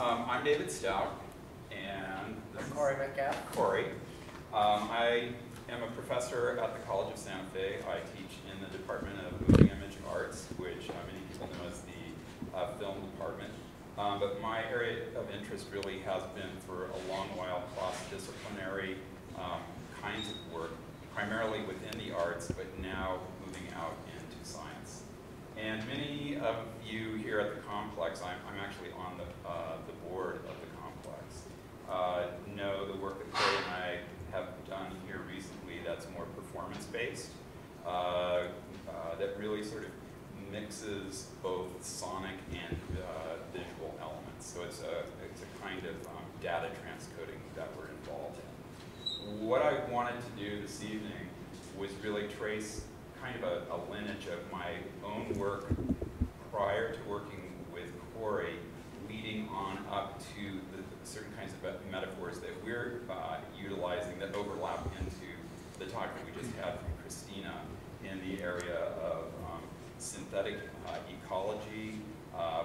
I'm David Stout, and I'm Corey Metcalf. Corey. I am a professor at the College of Santa Fe. I teach in the Department of Moving Image Arts, which many people know as the film department. But my area of interest really has been for a long while cross-disciplinary kinds of work, primarily within the arts, but now moving out into science. And many of you here at the complex, I'm actually on the board of the complex, know the work that Corey and I have done here recently that's more performance-based, that really sort of mixes both sonic and visual elements. So it's a kind of data transcoding that we're involved in. What I wanted to do this evening was really trace kind of a lineage of my own work prior to working with Corey, leading on up to the certain kinds of metaphors that we're utilizing that overlap into the talk that we just had from Christina in the area of synthetic ecology,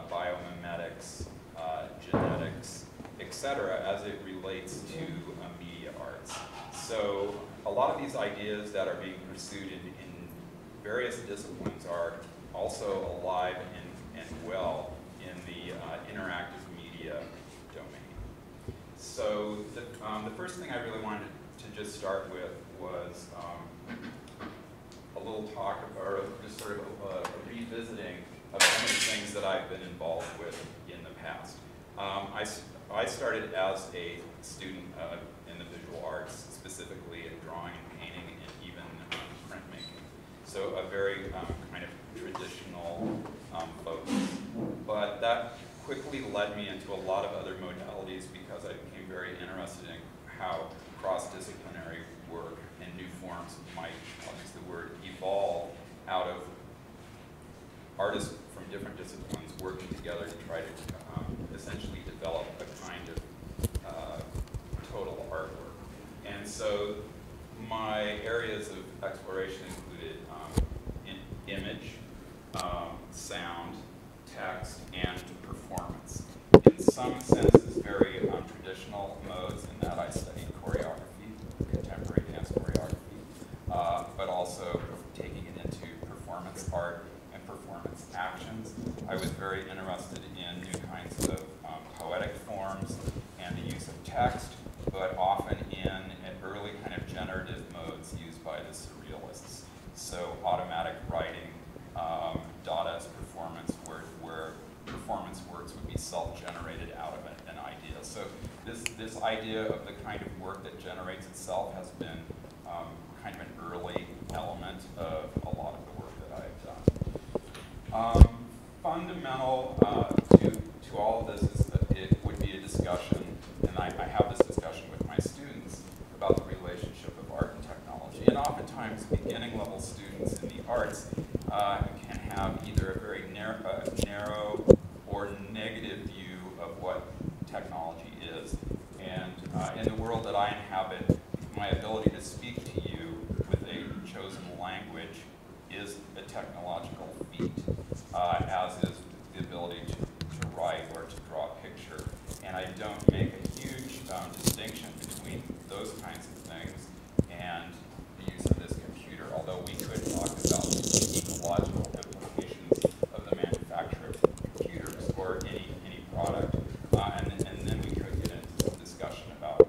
biomimetics, genetics, etc., as it relates to media arts. So a lot of these ideas that are being pursued in various disciplines are also alive and well in the interactive media domain. So the first thing I really wanted to just start with was a little talk or just sort of a revisiting of some of the things that I've been involved with in the past. I started as a student in the visual arts, specifically in drawing and painting and even printmaking. So a very kind of traditional focus. But that quickly led me into a lot of other modalities because I became very interested in how cross-disciplinary work and new forms might, I'll use the word, evolve out of artists from different disciplines working together to try to essentially develop a kind of total artwork. And so my areas of exploration included image, sound, text, and performance. In some senses, very traditional modes in that I studied choreography, contemporary dance choreography, but also taking it into performance art and performance actions. I was very interested in new kinds of poetic forms and the use of text, but often in early kind of generative modes used by the surrealists. So automatic writing, Dadaist performance, where performance works would be self-generated out of an idea. So this idea of the kind of work that generates itself has been kind of an early element of a lot of the work that I've done. Fundamental to all of this is that it would be a discussion, and I have this discussion with my students about the relationship of art and technology. And oftentimes, beginning level students in the arts can have either a very narrow or negative view of what technology is. And in the world that I inhabit, my ability to speak to you with a chosen language is a technological feat, as is the ability to write or to draw a picture. And I don't make a huge distinction between those kinds of things and the use of this computer, although we could talk about the ecological implications of the manufacture of computers or any product. And then we could get into some discussion about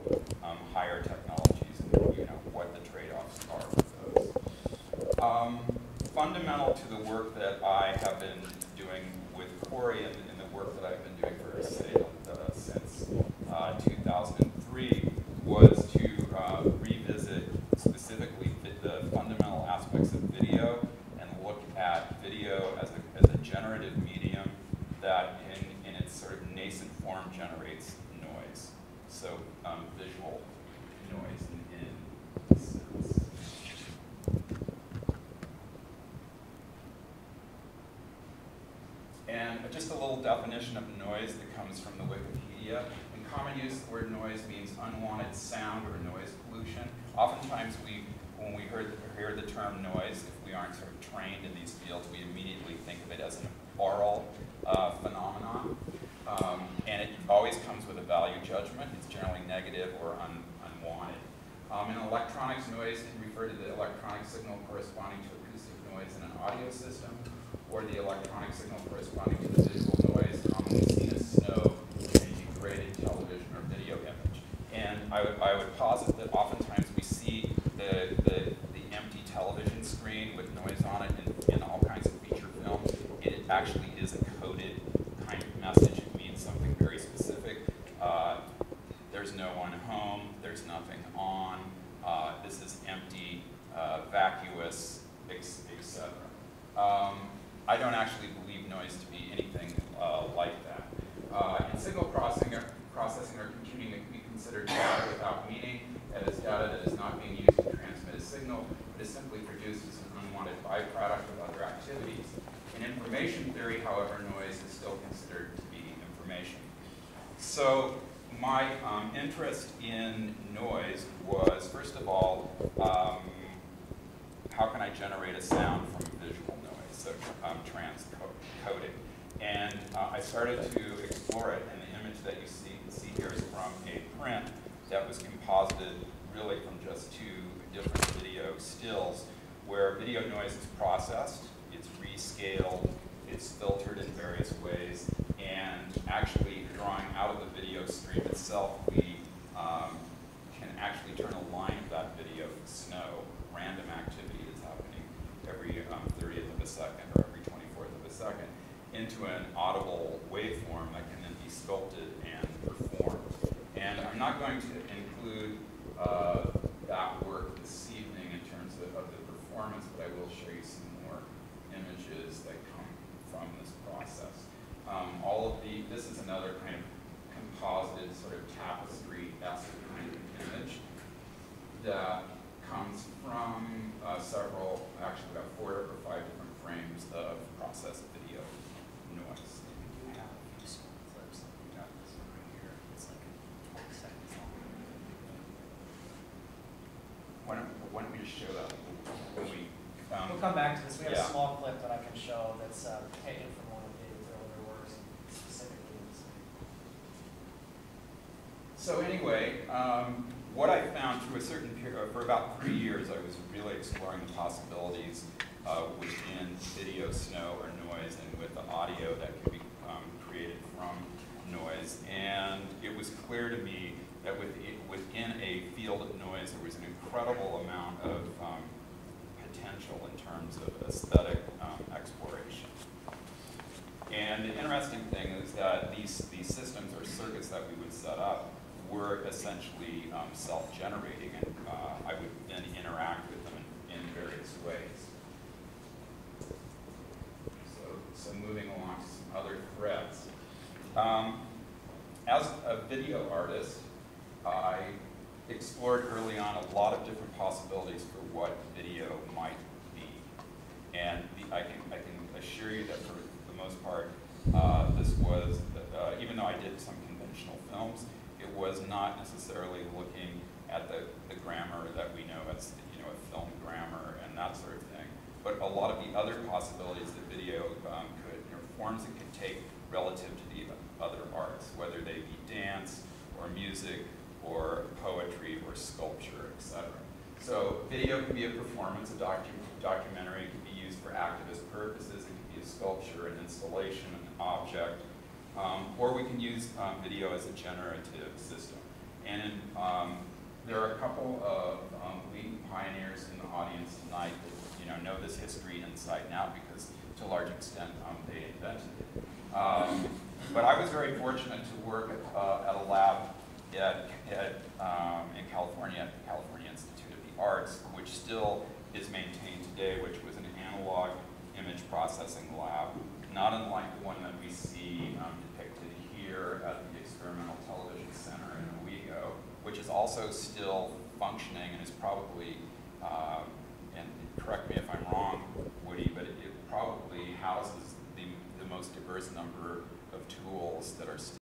higher technologies and what the trade-offs are with those. Fundamental to the work that I have been doing with Corey and the work that I've been doing for since 2003 was to revisit specifically the fundamental aspects of video and look at video as a generative medium that in its sort of nascent form generates noise. So visual noise in this sense. And just a little definition of noise that comes from the Wikipedia. In common use, the word noise means unwanted sound or noise pollution. Oftentimes, when we hear the term noise, if we aren't sort of trained in these fields, we immediately think of it as an aural phenomenon. and it always comes with a value judgment. It's generally negative or unwanted. In electronics, noise can refer to the electronic signal corresponding to acoustic noise in an audio system, or the electronic signal corresponding to the visual noise commonly seen as snow in a degraded television or video image. And I would posit that oftentimes we see the empty television screen with noise on it in all kinds of feature films. It actually is a coded kind of message. It means something very specific. There's no one home, there's nothing on, this is empty, vacuous, etc. I don't actually believe noise to be anything like that. In signal processing or computing, it can be considered data without meaning. That is data that is not being used to transmit a signal, but is simply produced as an unwanted byproduct of other activities. In information theory, however, noise is still considered to be information. So my interest in noise was, first of all, how can I generate a sound from visual noise, so transcoding. And I started to explore it, and the image that you see here is from a print that was composited really from just two different video stills, where video noise is processed, it's rescaled, it's filtered in various ways, and actually drawing out of the video stream itself, we can actually turn a line of that video for snow, random activity that's happening every 30th of a second or every 24th of a second, into an audible waveform that can then be sculpted and performed. And I'm not going to include that work this evening in terms of the performance, but I will show you some more images that come from this process. This is another kind of composited sort of tapestry-esque kind of image that comes from several, actually about 4 or 5 different frames of processed video noise. We do have a few small clips that we got this one right here. It's like 20 seconds long. Why don't we just show that when we we'll come back to this. We have yeah. a small clip that I can show that's taken from one of David's earlier works, specifically this. So anyway, what I found through a certain period, for about 3 years, I was really exploring the possibilities within video, snow, or noise, and with the audio that could be created from noise. And it was clear to me that within a field of noise, there was an incredible amount of potential in terms of aesthetic exploration. And the interesting thing is that these systems or circuits that we would set up were essentially self-generating, and I would then interact with them in various ways. So moving along to some other threads. As a video artist, I explored early on a lot of different possibilities for what video might be. And I can assure you that for the most part, this was, even though I did some conventional films, it was not necessarily looking at the grammar that we know as, a film grammar and that sort of thing. But a lot of the other possibilities that video could, forms it could take relative to the other arts, whether they be dance or music or poetry or sculpture, etc. So video can be a performance, a documentary. It can be used for activist purposes. It can be a sculpture, an installation, an object. Or we can use video as a generative system. And there are a couple of leading pioneers in the audience tonight that know this history inside and out because, to a large extent, they invented it. But I was very fortunate to work at a lab in California, at the California Institute of the Arts, which still is maintained today, which was an analog image processing lab, not unlike the one that we see depicted here at the Experimental Television Center in Owego, which is also still functioning and is probably, and correct me if I'm wrong, Woody, but it probably houses the most diverse number of tools that are still